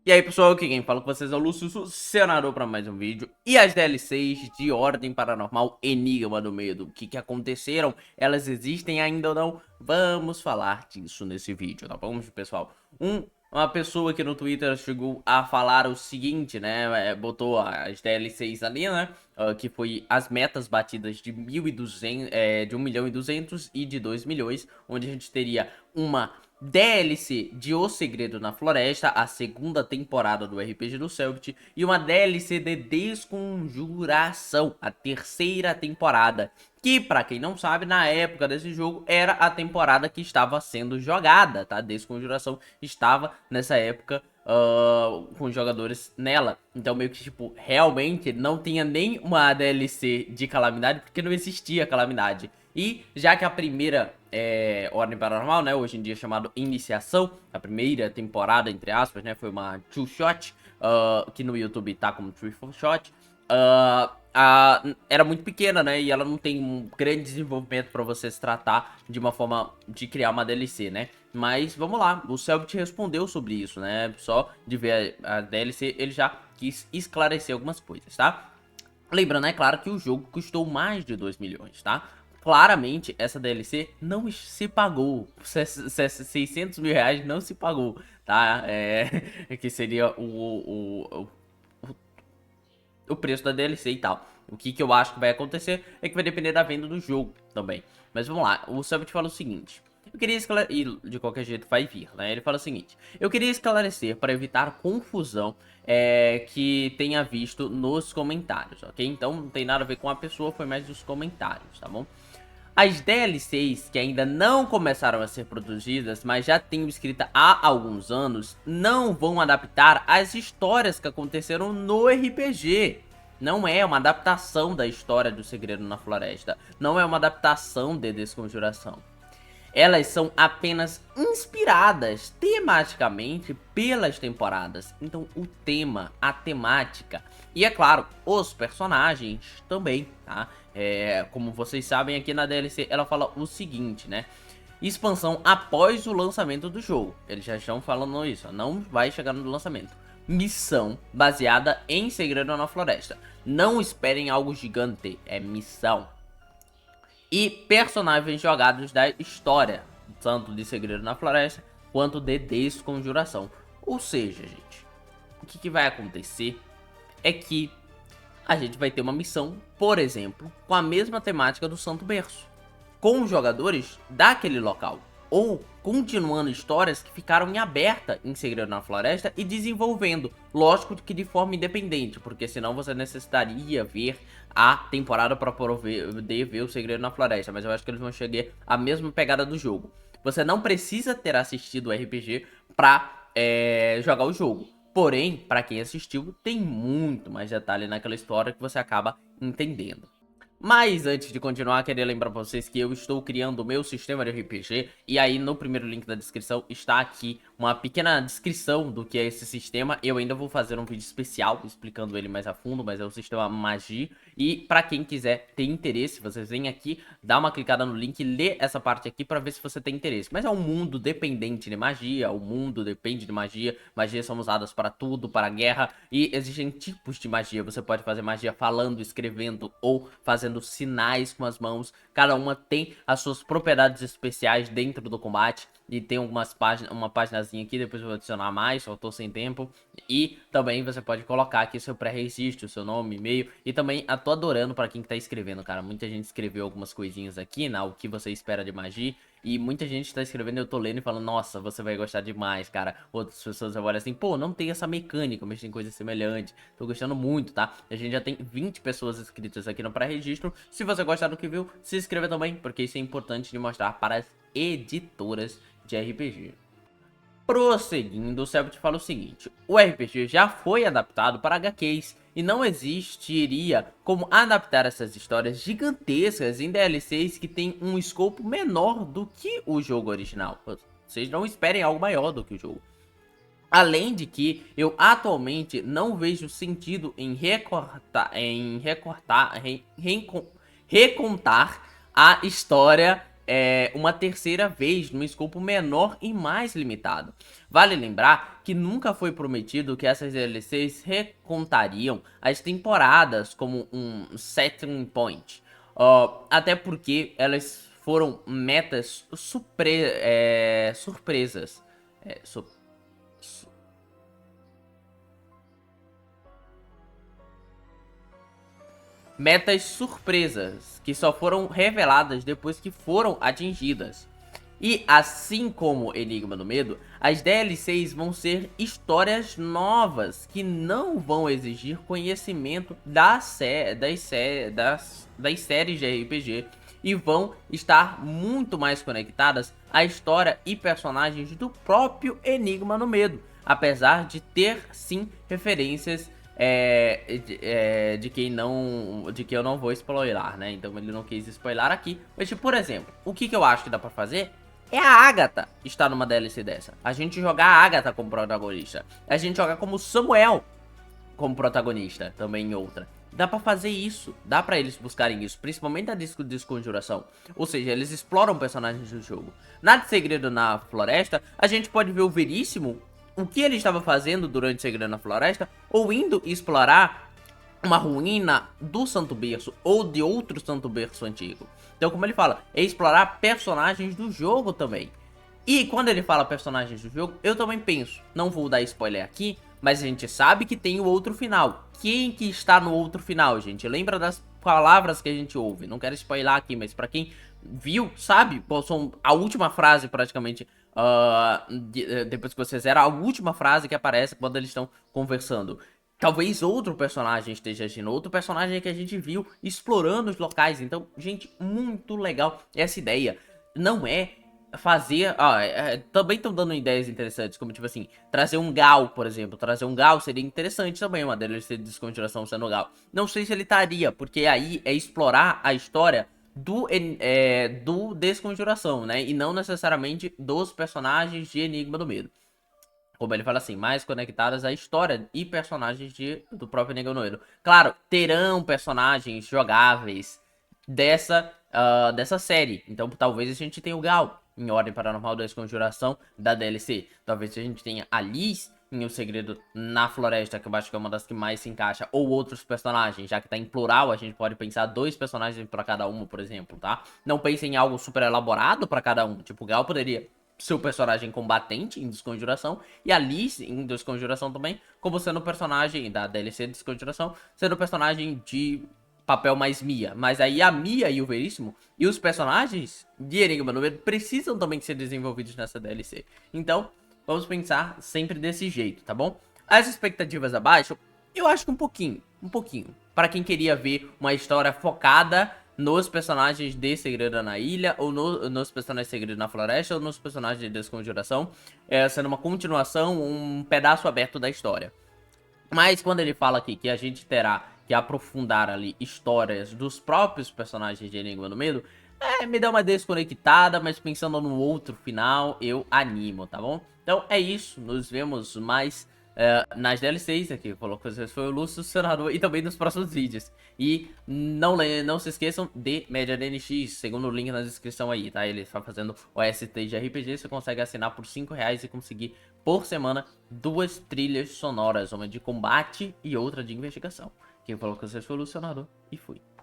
E aí pessoal, aqui quem fala com vocês é o Lúcio, senador para mais um vídeo. E as DLCs de Ordem Paranormal Enigma do Medo, o que aconteceram? Elas existem ainda ou não? Vamos falar disso nesse vídeo, tá bom pessoal? Uma pessoa aqui no Twitter chegou a falar o seguinte, né, botou as DLCs ali, né, que foi as metas batidas de 1.200, de 1.200.000 e de 2 milhões, onde a gente teria uma DLC de O Segredo na Floresta, a segunda temporada do RPG do Selbit, e uma DLC de Desconjuração, a terceira temporada, que, pra quem não sabe, na época desse jogo era a temporada que estava sendo jogada, tá? Desconjuração estava nessa época com os jogadores nela. Então meio que, tipo, realmente não tinha nem uma DLC de Calamidade, porque não existia Calamidade. E já que a primeira Ordem Paranormal, né, hoje em dia chamado Iniciação, a primeira temporada, entre aspas, né, foi uma two shot, que no YouTube tá como three shot, era muito pequena, né, e ela não tem um grande desenvolvimento pra você se tratar de uma forma de criar uma DLC, né. Mas vamos lá, o Selbit respondeu sobre isso, né, só de ver a DLC ele já quis esclarecer algumas coisas, tá? Lembrando, é claro, que o jogo custou mais de 2 milhões, tá? Claramente, essa DLC não se pagou. 600 mil reais não se pagou, tá? Que seria o preço da DLC e tal. O que eu acho que vai acontecer é que vai depender da venda do jogo também. Mas vamos lá, o Selbit fala o seguinte. Eu queria esclarecer, e de qualquer jeito vai vir, né? Ele fala o seguinte: eu queria esclarecer para evitar confusão que tenha visto nos comentários, ok? Então não tem nada a ver com a pessoa, foi mais dos comentários, tá bom? As DLCs que ainda não começaram a ser produzidas, mas já tenho escrita há alguns anos, não vão adaptar as histórias que aconteceram no RPG. Não é uma adaptação da história do Segredo na Floresta. Não é uma adaptação de Desconjuração. Elas são apenas inspiradas tematicamente pelas temporadas. Então o tema, a temática e, é claro, os personagens também, tá? Como vocês sabem, aqui na DLC ela fala o seguinte, né? Expansão após o lançamento do jogo. Eles já estão falando isso, não vai chegar no lançamento. Missão baseada em Segredo na Floresta. Não esperem algo gigante, é missão. E personagens jogados da história, tanto de Segredo na Floresta quanto de Desconjuração. Ou seja, gente, o que vai acontecer é que a gente vai ter uma missão, por exemplo, com a mesma temática do Santo Berço, com os jogadores daquele local, ou continuando histórias que ficaram em aberta em Segredo na Floresta e desenvolvendo, lógico que de forma independente, porque senão você necessitaria ver a temporada para poder ver o Segredo na Floresta, mas eu acho que eles vão chegar à mesma pegada do jogo. Você não precisa ter assistido o RPG para jogar o jogo. Porém, para quem assistiu, tem muito mais detalhe naquela história que você acaba entendendo. Mas antes de continuar, queria lembrar pra vocês que eu estou criando o meu sistema de RPG. E aí no primeiro link da descrição está aqui uma pequena descrição do que é esse sistema. Eu ainda vou fazer um vídeo especial explicando ele mais a fundo, mas é o sistema Magia. E pra quem quiser ter interesse, vocês vêm aqui, dá uma clicada no link e lê essa parte aqui pra ver se você tem interesse. Mas é um mundo dependente de magia, o mundo depende de magia. Magias são usadas para tudo, para guerra, e existem tipos de magia. Você pode fazer magia falando, escrevendo ou fazendo sinais com as mãos. Cada uma tem as suas propriedades especiais dentro do combate. E tem algumas páginas, uma paginazinha aqui, depois eu vou adicionar mais, só tô sem tempo. E também você pode colocar aqui seu pré-registro, seu nome, e-mail. E também eu tô adorando pra quem que tá escrevendo, cara. Muita gente escreveu algumas coisinhas aqui, né? O que você espera de magia. E muita gente tá escrevendo, eu tô lendo e falando, nossa, você vai gostar demais, cara. Outras pessoas olham assim, pô, não tem essa mecânica, mas tem coisa semelhante. Tô gostando muito, tá? A gente já tem 20 pessoas inscritas aqui no pré-registro. Se você gostar do que viu, se inscreva também, porque isso é importante de mostrar para as editoras de RPG. Prosseguindo, o Selbit fala o seguinte: o RPG já foi adaptado para HQs e não existiria como adaptar essas histórias gigantescas em DLCs que tem um escopo menor do que o jogo original. Vocês não esperem algo maior do que o jogo. Além de que eu atualmente não vejo sentido em recontar a história uma terceira vez, num escopo menor e mais limitado. Vale lembrar que nunca foi prometido que essas DLCs recontariam as temporadas como um setting point. Até porque elas foram metas surpresas. É, su- Metas surpresas que só foram reveladas depois que foram atingidas. E assim como Enigma do Medo, as DLCs vão ser histórias novas que não vão exigir conhecimento das séries de RPG e vão estar muito mais conectadas à história e personagens do próprio Enigma do Medo, apesar de ter sim referências de que eu não vou spoiler, né? Então ele não quis spoiler aqui. Mas, tipo, por exemplo, o que eu acho que dá pra fazer é a Agatha estar numa DLC dessa. A gente jogar a Agatha como protagonista. A gente jogar como Samuel como protagonista, também em outra. Dá pra fazer isso, dá pra eles buscarem isso, principalmente a Desconjuração. Ou seja, eles exploram personagens do jogo. Na de Segredo na Floresta, a gente pode ver o Veríssimo, o que ele estava fazendo durante Segredo na Floresta, ou indo explorar uma ruína do Santo Berço ou de outro Santo Berço antigo. Então, como ele fala, é explorar personagens do jogo também. E quando ele fala personagens do jogo, eu também penso, não vou dar spoiler aqui, mas a gente sabe que tem o outro final. Quem que está no outro final, gente? Lembra das palavras que a gente ouve. Não quero spoiler aqui, mas pra quem viu, sabe? São a última frase praticamente, depois que você zera, a última frase que aparece quando eles estão conversando. Talvez outro personagem esteja agindo, outro personagem que a gente viu explorando os locais. Então, gente, muito legal essa ideia. Não é fazer. Também estão dando ideias interessantes, como tipo assim, trazer um Gal, por exemplo. Trazer um Gal seria interessante também, uma DLC de Desconjuração sendo Gal. Não sei se ele estaria, porque aí é explorar a história do Desconjuração, né? E não necessariamente dos personagens de Enigma do Medo. Como ele fala assim, mais conectadas à história e personagens do próprio Enigma do Medo. Claro, terão personagens jogáveis dessa série. Então talvez a gente tenha o Gal em Ordem Paranormal da Desconjuração da DLC. Talvez a gente tenha a Liz em O Segredo na Floresta, que eu acho que é uma das que mais se encaixa. Ou outros personagens, já que tá em plural, a gente pode pensar dois personagens para cada uma, por exemplo, tá? Não pense em algo super elaborado para cada um. Tipo, o Gal poderia seu personagem combatente em Desconjuração e a Liz em Desconjuração também, como sendo o personagem da DLC de Desconjuração, sendo o personagem de papel mais Mia. Mas aí a Mia e o Veríssimo e os personagens de Enigma do Medo precisam também ser desenvolvidos nessa DLC. Então, vamos pensar sempre desse jeito, tá bom? As expectativas abaixo, eu acho que um pouquinho, para quem queria ver uma história focada nos personagens de Segredo na Ilha, ou nos personagens de Segredo na Floresta, ou nos personagens de Desconjuração, sendo uma continuação, um pedaço aberto da história. Mas quando ele fala aqui que a gente terá que aprofundar ali histórias dos próprios personagens de Enigma do Medo, me dá uma desconectada, mas pensando no outro final, eu animo, tá bom? Então é isso, nos vemos mais nas DLCs aqui, falou que vocês foi o Lúcio, o Senador, e também nos próximos vídeos. E não se esqueçam de Média DNX, segundo o link na descrição aí, tá? Ele está fazendo o ST de RPG, você consegue assinar por R$ 5 e conseguir por semana 2 trilhas sonoras, uma de combate e outra de investigação. Quem falou que vocês foi o Senador, e fui.